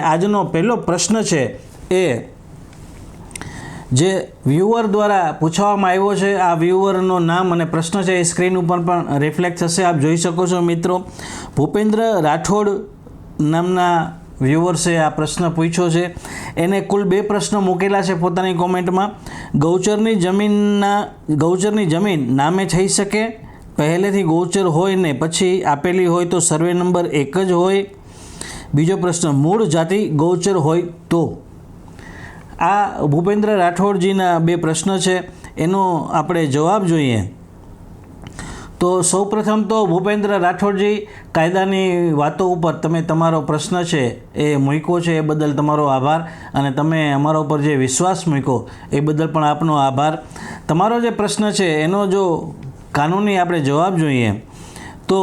આજનો પહેલો પ્રશ્ન છે એ જે વ્યુઅર દ્વારા પૂછવામાં આવ્યો છે, આ વ્યુઅરનું નામ અને પ્રશ્ન છે એ સ્ક્રીન ઉપર પણ રિફ્લેક્ટ થશે, આપ જોઈ શકો છો મિત્રો। ભૂપેન્દ્ર રાઠોડ નામના વ્યુઅર્સે આ પ્રશ્ન પૂછ્યો છે। એને કુલ 2 પ્રશ્નો મૂકેલા છે પોતાની કોમેન્ટમાં। ગૌચરની જમીન નામે થઈ શકે, પહેલેથી ગૌચર હોય ને પછી આપેલી હોય તો સર્વે નંબર 1 જ હોય। બીજો પ્રશ્ન, મૂળ જાતિ ગૌચર હોય તો। આ ભૂપેન્દ્ર રાઠોડજીના 2 પ્રશ્ન છે, એનો આપણે જવાબ જોઈએ। તો સૌપ્રથમ તો ભૂપેન્દ્ર રાઠોડજી, કાયદાની વાતો ઉપર તમે તમારો પ્રશ્ન છે એ મૂક્યો છે એ બદલ તમારો આભાર, અને તમે અમારા ઉપર જે વિશ્વાસ મૂક્યો એ બદલ પણ આપનો આભાર। તમારો જે પ્રશ્ન છે એનો જો કાનૂની આપણે જવાબ જોઈએ તો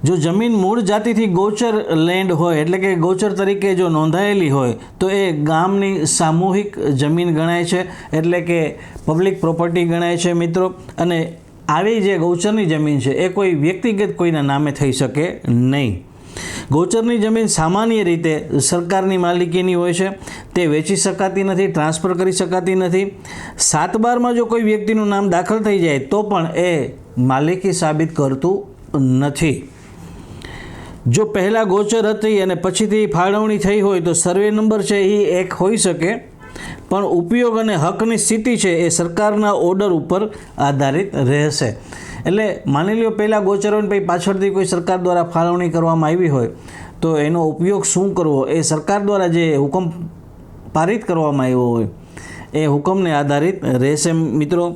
જો જમીન મૂળ જાતિથી ગૌચર લેન્ડ હોય એટલે કે ગૌચર તરીકે જો નોંધાયેલી હોય તો એ ગામની સામૂહિક જમીન ગણાય છે, એટલે કે પબ્લિક પ્રોપર્ટી ગણાય છે મિત્રો। અને આવી જે ગૌચરની જમીન છે એ કોઈ વ્યક્તિગત કોઈના નામે થઈ શકે નહીં। ગૌચરની જમીન સામાન્ય રીતે સરકારની માલિકીની હોય છે, તે વેચી શકાતી નથી, ટ્રાન્સફર કરી શકાતી નથી। 7/12માં જો કોઈ વ્યક્તિનું નામ દાખલ થઈ જાય તો પણ એ માલિકી સાબિત કરતું નથી। જો પહેલાં ગૌચર હતી અને પછીથી ફાળવણી થઈ હોય તો સર્વે નંબર છે એ 1 હોઈ શકે, પણ ઉપયોગ અને હકની સ્થિતિ છે એ સરકારના ઓર્ડર ઉપર આધારિત રહેશે। એટલે માની લો પહેલાં ગૌચર હોય ને પછી પાછળથી કોઈ સરકાર દ્વારા ફાળવણી કરવામાં આવી હોય તો એનો ઉપયોગ શું કરવો એ સરકાર દ્વારા જે હુકમ પારિત કરવામાં આવ્યો હોય એ હુકમને આધારિત રહેશે મિત્રો।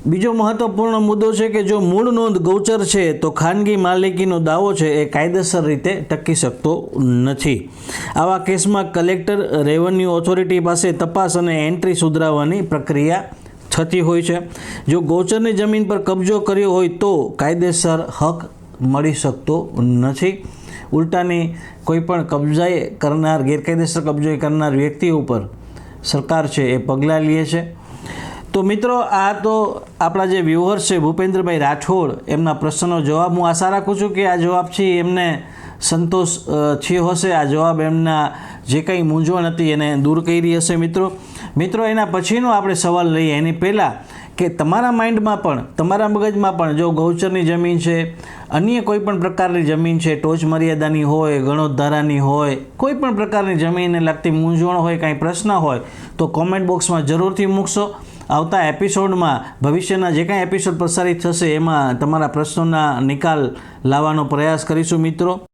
બીજો મહત્વપૂર્ણ મુદ્દો છે કે જો મૂળ નોંધ ગૌચર છે તો ખાનગી માલિકીનો દાવો છે એ કાયદેસર રીતે ટકી શકતો નથી। આવા કેસમાં કલેક્ટર, રેવન્યુ ઓથોરિટી પાસે તપાસ અને એન્ટ્રી સુધરાવવાની પ્રક્રિયા થતી હોય છે। જો ગૌચરની જમીન પર કબજો કર્યો હોય તો કાયદેસર હક મળી શકતો નથી। ઉલટાની કોઈ પણ કબજાએ કરનાર, ગેરકાયદેસર કબજો કરનાર વ્યક્તિ ઉપર સરકાર છે એ પગલાં લે છે। તો મિત્રો આ તો આપણા જે વ્યુઅર્સ છે ભૂપેન્દ્રભાઈ રાઠોડ, એમના પ્રશ્નનો જવાબ હું આશા રાખું છું કે આ જવાબથી એમને સંતોષ થયો હશે। આ જવાબ એમના જે કંઈ મૂંઝવણ હતી એને દૂર કરી હશે મિત્રો એના પછીનો આપણે સવાલ લઈએ એની પહેલાં કે તમારા માઇન્ડમાં પણ, તમારા મગજમાં પણ જો ગૌચરની જમીન છે, અન્ય કોઈ પણ પ્રકારની જમીન છે, ટોચ મર્યાદાની હોય, ગણોત ધારાની હોય, કોઈ પણ પ્રકારની જમીનને લગતી મૂંઝવણ હોય, કાંઈ પ્રશ્ન હોય તો કોમેન્ટ બોક્સમાં જરૂરથી મૂકશો। આવતા એપિસોડમાં, ભવિષ્યના જે કાંઈ એપિસોડ પ્રસારિત થશે એમાં તમારા પ્રશ્નોના નિકાલ લાવવાનો પ્રયાસ કરીશું મિત્રો।